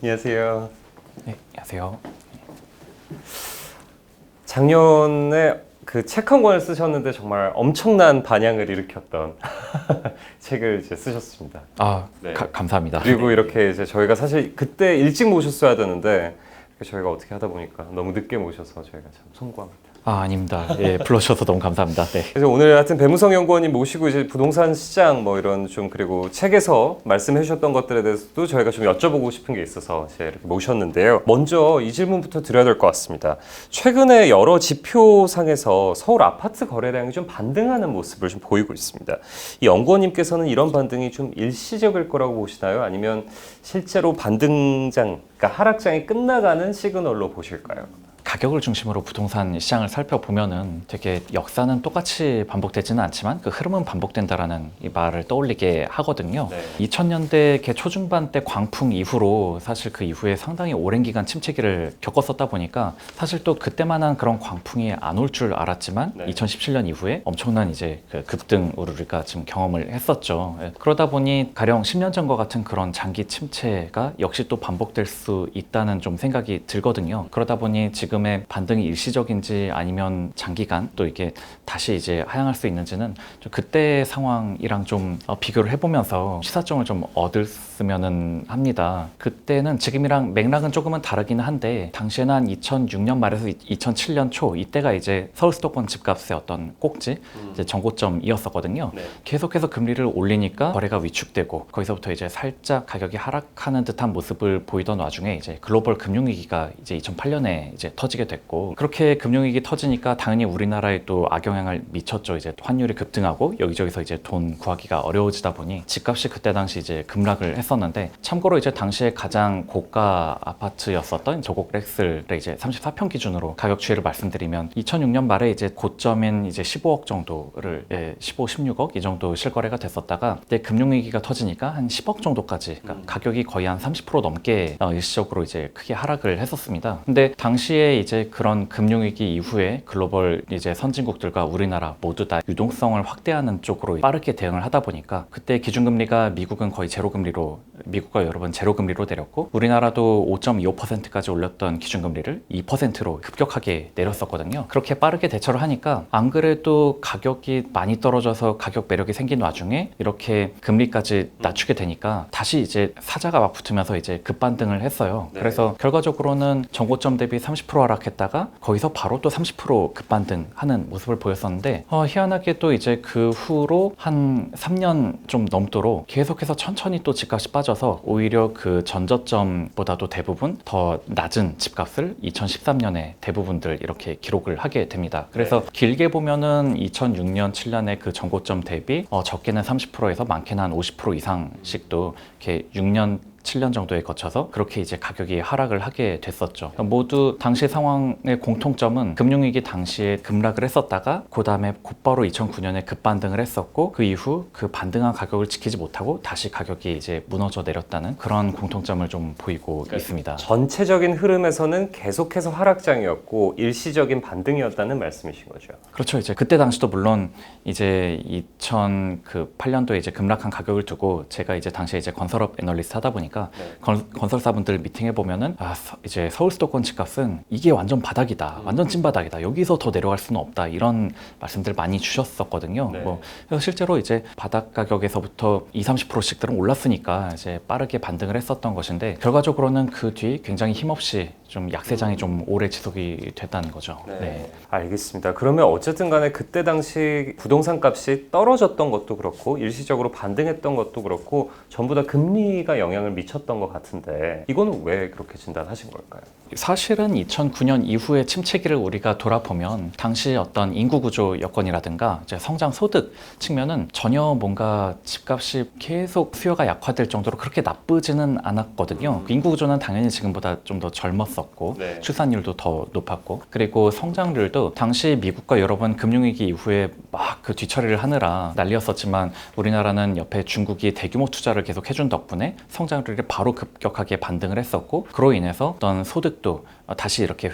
안녕하세요. 네, 안녕하세요. 작년에 그 책 한 권을 쓰셨는데 정말 엄청난 반향을 일으켰던 책을 이제 쓰셨습니다. 네. 감사합니다. 그리고 이렇게 이제 저희가 사실 그때 일찍 모셨어야 되는데 저희가 어떻게 하다 보니까 너무 늦게 모셔서 저희가 참 송구합니다. 아닙니다. 예, 불러주셔서 너무 감사합니다. 네. 그래서 오늘 하여튼 배무성 연구원님 모시고 이제 부동산 시장 뭐 이런 좀 그리고 책에서 말씀해 주셨던 것들에 대해서도 저희가 좀 여쭤보고 싶은 게 있어서 이제 이렇게 모셨는데요. 먼저 이 질문부터 드려야 될 것 같습니다. 최근에 여러 지표상에서 서울 아파트 거래량이 좀 반등하는 모습을 좀 보이고 있습니다. 이 연구원님께서는 이런 반등이 좀 일시적일 거라고 보시나요? 아니면 실제로 반등장, 그러니까 하락장이 끝나가는 시그널로 보실까요? 가격을 중심으로 부동산 시장을 살펴보면은 되게 역사는 똑같이 반복되지는 않지만 그 흐름은 반복된다라는 이 말을 떠올리게 하거든요. 2000년대 초중반 때 광풍 이후로 사실 그 이후에 상당히 오랜 기간 침체기를 겪었었다 보니까 사실 또 그때만한 그런 광풍이 안 올 줄 알았지만 2017년 이후에 엄청난 이제 그 급등을 우리가 지금 경험을 했었죠. 그러다 보니 가령 10년 전과 같은 그런 장기 침체가 역시 또 반복될 수 있다는 좀 생각이 들거든요. 그러다 보니 지금의 반등이 일시적인지 아니면 장기간 또 이게 다시 이제 하향할 수 있는지는 좀 그때의 상황이랑 좀 비교를 해보면서 시사점을 좀 얻었으면은 합니다. 그때는 지금이랑 맥락은 조금은 다르기는 한데 당시에는 한 2006년 말에서 2007년 초 이때가 이제 서울 수도권 집값의 어떤 꼭지 이제 정고점이었었거든요. 계속해서 금리를 올리니까 거래가 위축되고 거기서부터 이제 살짝 가격이 하락하는 듯한 모습을 보이던 와중에 이제 글로벌 금융위기가 이제 2008년에 이제 터지게 됐고 그렇게 금융위기 터지니까 당연히 우리나라에 또 악영향을 미쳤죠. 이제 환율이 급등하고 여기저기서 이제 돈 구하기가 어려워지다 보니 집값이 그때 당시 이제 급락을 했었는데 참고로 이제 당시에 가장 고가 아파트였었던 저곡 렉슬의 이제 34평 기준으로 가격 추이를 말씀드리면 2006년 말에 이제 고점인 이제 15억 정도를 15, 16억 이 정도 실거래가 됐었다가 그때 금융위기가 터지니까 한 10억 정도까지 그러니까 가격이 거의 한 30% 넘게 일시적으로 이제 크게 하락을 했었습니다. 근데 당시에 이제 그런 금융위기 이후에 글로벌 이제 선진국들과 우리나라 모두 다 유동성을 확대하는 쪽으로 빠르게 대응을 하다 보니까 그때 기준금리가 미국은 거의 제로금리로 미국과 유럽은 제로금리로 내렸고 우리나라도 5.25%까지 올렸던 기준금리를 2%로 급격하게 내렸었거든요. 그렇게 빠르게 대처를 하니까 안 그래도 가격이 많이 떨어져서 가격 매력이 생긴 와중에 이렇게 금리까지 낮추게 되니까 다시 이제 사자가 막 붙으면서 이제 급반등을 했어요. 그래서 결과적으로는 전고점 대비 30% 하락했다가 거기서 바로 또 30% 급반등하는 모습을 보였었는데 희한하게 또 이제 그 후로 한 3년 좀 넘도록 계속해서 천천히 또 집값이 빠져서 오히려 그 전저점보다도 대부분 더 낮은 집값을 2013년에 대부분들 이렇게 기록을 하게 됩니다. 그래서 길게 보면은 2006년, 7년의 그 전고점 대비 적게는 30%에서 많게는 한 50% 이상씩도 이렇게 6년 7년 정도에 거쳐서 그렇게 이제 가격이 하락을 하게 됐었죠. 모두 당시 상황의 공통점은 금융위기 당시에 급락을 했었다가 그 다음에 곧바로 2009년에 급반등을 했었고 그 이후 그 반등한 가격을 지키지 못하고 다시 가격이 이제 무너져 내렸다는 그런 공통점을 좀 보이고 있습니다. 전체적인 흐름에서는 계속해서 하락장이었고 일시적인 반등이었다는 말씀이신 거죠. 그렇죠. 이제 그때 당시도 물론 이제 2008년도에 이제 급락한 가격을 두고 제가 이제 당시에 이제 건설업 애널리스트 하다 보니까 건설사분들 미팅해 보면은 이제 서울 수도권 집값은 이게 완전 바닥이다, 완전 찐바닥이다, 여기서 더 내려갈 수는 없다 이런 말씀들 많이 주셨었거든요. 그래서 실제로 이제 바닥 가격에서부터 20-30%씩들은 올랐으니까 이제 빠르게 반등을 했었던 것인데 결과적으로는 그 뒤 굉장히 힘없이 좀 약세장이 좀 오래 지속이 됐다는 거죠. 알겠습니다. 그러면 어쨌든 간에 그때 당시 부동산 값이 떨어졌던 것도 그렇고 일시적으로 반등했던 것도 그렇고 전부 다 금리가 영향을 미쳤던 것 같은데 이거는 왜 그렇게 진단하신 걸까요? 사실은 2009년 이후의 침체기를 우리가 돌아보면 당시 어떤 인구구조 여건이라든가 이제 성장 소득 측면은 전혀 뭔가 집값이 계속 수요가 약화될 정도로 그렇게 나쁘지는 않았거든요. 그 인구구조는 당연히 지금보다 좀 더 젊었었고 있었고 네. 출산율도 더 높았고 그리고 성장률도 당시 미국과 유럽은 금융위기 이후에 막 그 뒤처리를 하느라 난리였었지만 우리나라는 옆에 중국이 대규모 투자를 계속 해준 덕분에 성장률이 바로 급격하게 반등을 했었고 그로 인해서 어떤 소득도 다시 이렇게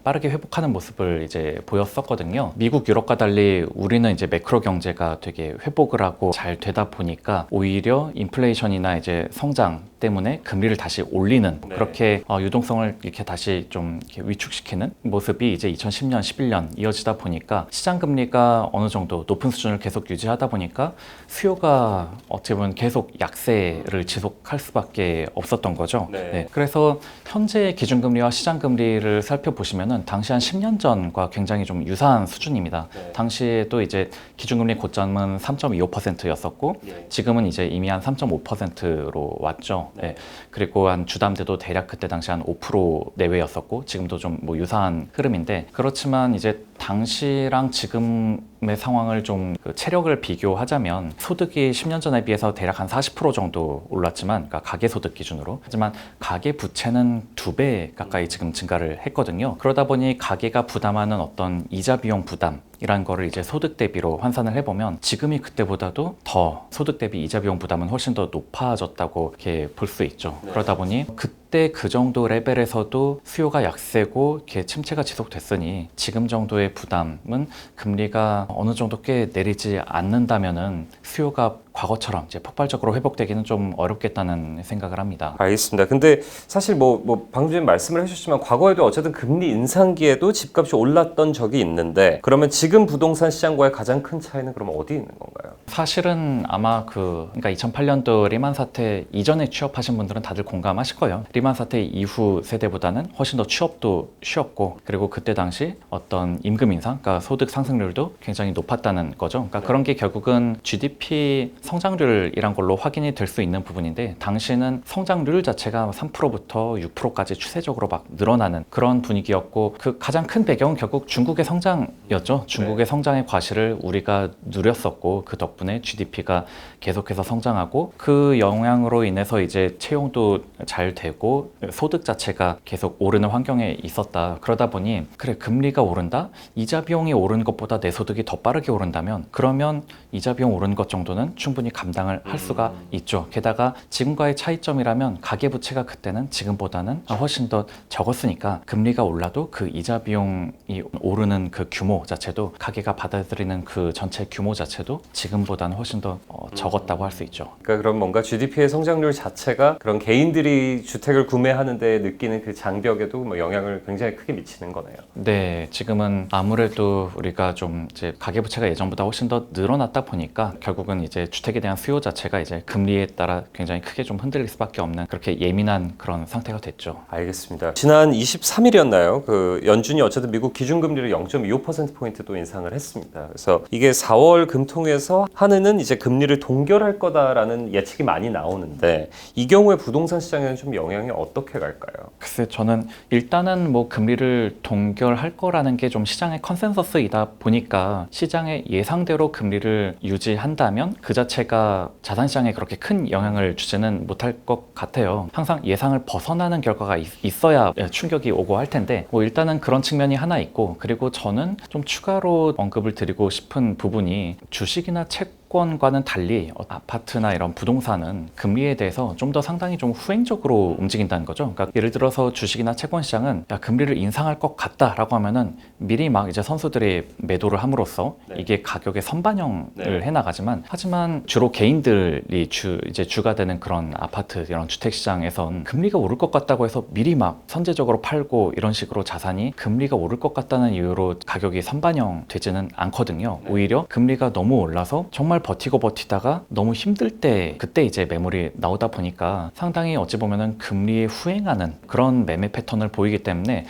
빠르게 회복하는 모습을 이제 보였었거든요. 미국, 유럽과 달리 우리는 이제 매크로 경제가 되게 회복을 하고 잘 되다 보니까 오히려 인플레이션이나 이제 성장 때문에 금리를 다시 올리는 네. 그렇게 유동성을 이렇게 다시 좀 이렇게 위축시키는 모습이 이제 2010년, 11년 이어지다 보니까 시장 금리가 어느 정도 높은 수준을 계속 유지하다 보니까 수요가 어떻게 보면 계속 약세를 지속할 수밖에 없었던 거죠. 네. 그래서 현재 기준금리와 시장금리를 살펴보시면은 당시 한 10년 전과 굉장히 좀 유사한 수준입니다. 네. 당시에도 이제 기준금리 고점은 3.25%였었고 예. 지금은 이제 이미 한 3.5%로 왔죠. 네. 네. 그리고 한 주담대도 대략 그때 당시 한 5% 내외였었고 지금도 좀 뭐 유사한 흐름인데 그렇지만 이제 당시랑 지금의 상황을 좀 그 체력을 비교하자면 소득이 10년 전에 비해서 대략 한 40% 정도 올랐지만 그러니까 가계소득 기준으로 하지만 가계 부채는 2배 가까이 지금 증가를 했거든요. 그러다 보니 가계가 부담하는 어떤 이자 비용 부담 이란 거를 이제 소득 대비로 환산을 해보면 지금이 그때보다도 더 소득 대비 이자 비용 부담은 훨씬 더 높아졌다고 이렇게 볼 수 있죠. 네. 그러다 보니 그때 그 정도 레벨에서도 수요가 약세고 이렇게 침체가 지속됐으니 지금 정도의 부담은 금리가 어느 정도 꽤 내리지 않는다면은 수요가 과거처럼 이제 폭발적으로 회복되기는 좀 어렵겠다는 생각을 합니다. 알겠습니다. 근데 사실 뭐 방금 전에 말씀을 해주셨지만 과거에도 어쨌든 금리 인상기에도 집값이 올랐던 적이 있는데 그러면 지금 부동산 시장과의 가장 큰 차이는 그럼 어디 있는 건가요? 사실은 아마 그러니까 2008년도 리만 사태 이전에 취업하신 분들은 다들 공감하실 거예요. 리만 사태 이후 세대보다는 훨씬 더 취업도 쉬웠고 그리고 그때 당시 어떤 임금 인상, 그러니까 소득 상승률도 굉장히 높았다는 거죠. 그러니까 그런 게 결국은 GDP 성장률이란 걸로 확인이 될 수 있는 부분인데 당시는 성장률 자체가 3%부터 6%까지 추세적으로 막 늘어나는 그런 분위기였고 그 가장 큰 배경은 결국 중국의 성장이었죠. 중국의 성장의 과실을 우리가 누렸었고 그 덕분에 GDP가 계속해서 성장하고 그 영향으로 인해서 이제 채용도 잘 되고 소득 자체가 계속 오르는 환경에 있었다. 그러다 보니 그래 금리가 오른다? 이자 비용이 오르는 것보다 내 소득이 더 빠르게 오른다면 그러면 이자 비용 오르는 것 정도는 충분히 감당을 할 수가 있죠. 게다가 지금과의 차이점이라면 가계부채가 그때는 지금보다는 훨씬 더 적었으니까 금리가 올라도 그 이자 비용이 오르는 그 규모 자체도 가계가 받아들이는 그 전체 규모 자체도 지금보다는 훨씬 더 적었다고 할 수 있죠. 그러니까 그럼 뭔가 GDP의 성장률 자체가 그런 개인들이 주택을 구매하는 데 느끼는 그 장벽에도 뭐 영향을 굉장히 크게 미치는 거네요. 네, 지금은 아무래도 우리가 좀 이제 가계부채가 예전보다 훨씬 더 늘어났다 보니까 결국은 이제 주택에 대한 수요 자체가 이제 금리에 따라 굉장히 크게 좀 흔들릴 수밖에 없는 그렇게 예민한 그런 상태가 됐죠. 알겠습니다. 지난 23일이었나요? 그 연준이 어쨌든 미국 기준금리를 0.25%포인트 또 인상을 했습니다. 그래서 이게 4월 금통에서 한은은 이제 금리를 동결할 거다라는 예측이 많이 나오는데 이 경우에 부동산 시장에는 좀 영향이 어떻게 갈까요? 글쎄 저는 일단은 뭐 금리를 동결할 거라는 게 좀 시장의 컨센서스이다 보니까 시장의 예상대로 금리를 유지한다면 그 자체가 자산시장에 그렇게 큰 영향을 주지는 못할 것 같아요. 항상 예상을 벗어나는 결과가 있어야 충격이 오고 할 텐데 뭐 일단은 그런 측면이 하나 있고 그리고 저는 좀 추가로 언급을 드리고 싶은 부분이 주식이나 채권과는 달리 아파트나 이런 부동산은 금리에 대해서 좀 더 상당히 좀 후행적으로 움직인다는 거죠. 그러니까 예를 들어서 주식이나 채권 시장은 야, 금리를 인상할 것 같다라고 하면은 미리 막 이제 선수들이 매도를 함으로써 이게 가격에 선반영을 해나가지만 하지만 주로 개인들이 이제 주가 되는 그런 아파트 이런 주택 시장에선 금리가 오를 것 같다고 해서 미리 막 선제적으로 팔고 이런 식으로 자산이 금리가 오를 것 같다는 이유로 가격이 선반영 되지는 않거든요. 오히려 금리가 너무 올라서 정말 버티다가 너무 힘들 때 그때 이제 매물이 나오다 보니까 상당히 어찌 보면은 금리에 후행하는 그런 매매 패턴을 보이기 때문에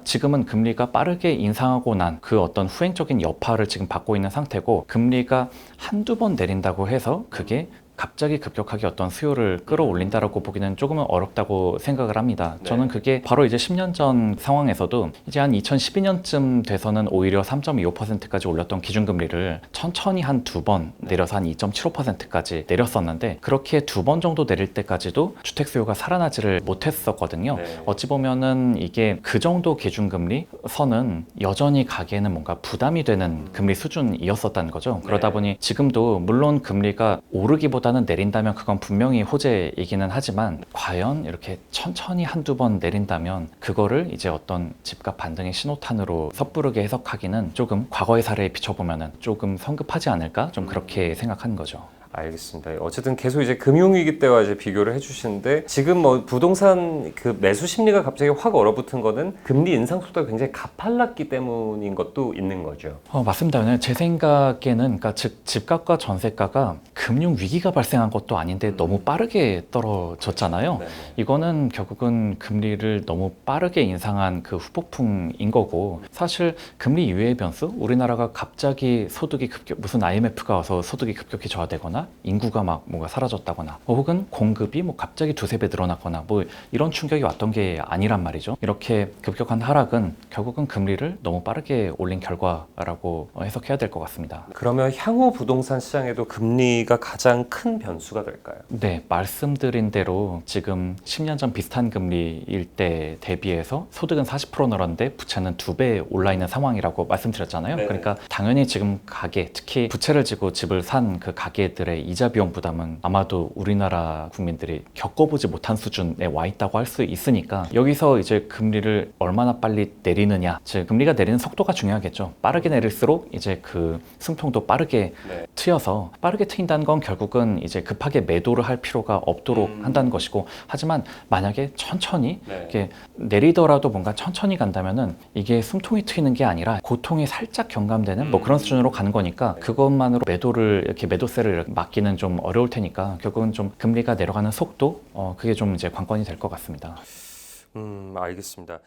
지금은 금리가 빠르게 인상하고 난 그 어떤 후행적인 여파를 지금 받고 있는 상태고 금리가 한두 번 내린다고 해서 그게 갑자기 급격하게 어떤 수요를 끌어올린다라고 보기는 조금은 어렵다고 생각을 합니다. 네. 저는 그게 바로 이제 10년 전 상황에서도 이제 한 2012년쯤 돼서는 오히려 3.25%까지 올렸던 기준금리를 천천히 한 두 번 내려서 한 2.75%까지 내렸었는데, 그렇게 두 번 정도 내릴 때까지도 주택 수요가 살아나지를 못했었거든요. 네. 어찌 보면은 이게 그 정도 기준금리 선은 여전히 가기에는 뭔가 부담이 되는 금리 수준이었었다는 거죠. 그러다 네. 보니 지금도 물론 금리가 오르기보다는 내린다면 그건 분명히 호재이기는 하지만, 과연 이렇게 천천히 한두 번 내린다면 그거를 이제 어떤 집값 반등의 신호탄으로 섣부르게 해석하기는 조금 과거의 사례에 비춰보면은 조금 성급하지 않을까, 좀 그렇게 생각하는 거죠. 알겠습니다. 어쨌든 계속 이제 금융위기 때와 이제 비교를 해주시는데, 지금 뭐 부동산 그 매수 심리가 갑자기 확 얼어붙은 거는 금리 인상 속도가 굉장히 가팔랐기 때문인 것도 있는 거죠. 맞습니다. 왜냐면 제 생각에는, 그러니까 즉 집값과 전세가가 금융 위기가 발생한 것도 아닌데 너무 빠르게 떨어졌잖아요. 네. 이거는 결국은 금리를 너무 빠르게 인상한 그 후폭풍인 거고, 사실 금리 이외의 변수, 우리나라가 갑자기 소득이 무슨 IMF가 와서 소득이 급격히 저하되거나 인구가 막 뭔가 사라졌다거나, 혹은 공급이 뭐 갑자기 두세 배 늘어났거나 뭐 이런 충격이 왔던 게 아니란 말이죠. 이렇게 급격한 하락은 결국은 금리를 너무 빠르게 올린 결과라고 해석해야 될 것 같습니다. 그러면 향후 부동산 시장에도 금리가 가장 큰 변수가 될까요? 네, 말씀드린 대로 지금 10년 전 비슷한 금리일 때 대비해서 소득은 40% 늘었는데 부채는 2배 올라 있는 상황이라고 말씀드렸잖아요. 네. 그러니까 당연히 지금 가계, 특히 부채를 지고 집을 산 그 가계들의 이자 비용 부담은 아마도 우리나라 국민들이 겪어보지 못한 수준에 와 있다고 할 수 있으니까, 여기서 이제 금리를 얼마나 빨리 내리느냐, 즉 금리가 내리는 속도가 중요하겠죠. 빠르게 내릴수록 이제 그 숨통도 빠르게 네. 트여서, 빠르게 트인다는 건 결국은 이제 급하게 매도를 할 필요가 없도록 한다는 것이고, 하지만 만약에 천천히 네. 이렇게 내리더라도 뭔가 천천히 간다면은 이게 숨통이 트이는 게 아니라 고통이 살짝 경감되는 뭐 그런 수준으로 가는 거니까, 그것만으로 매도를 이렇게 매도세를 이렇게 막기는 좀 어려울 테니까 결국은 좀 금리가 내려가는 속도, 그게 좀 이제 관건이 될 것 같습니다. 알겠습니다.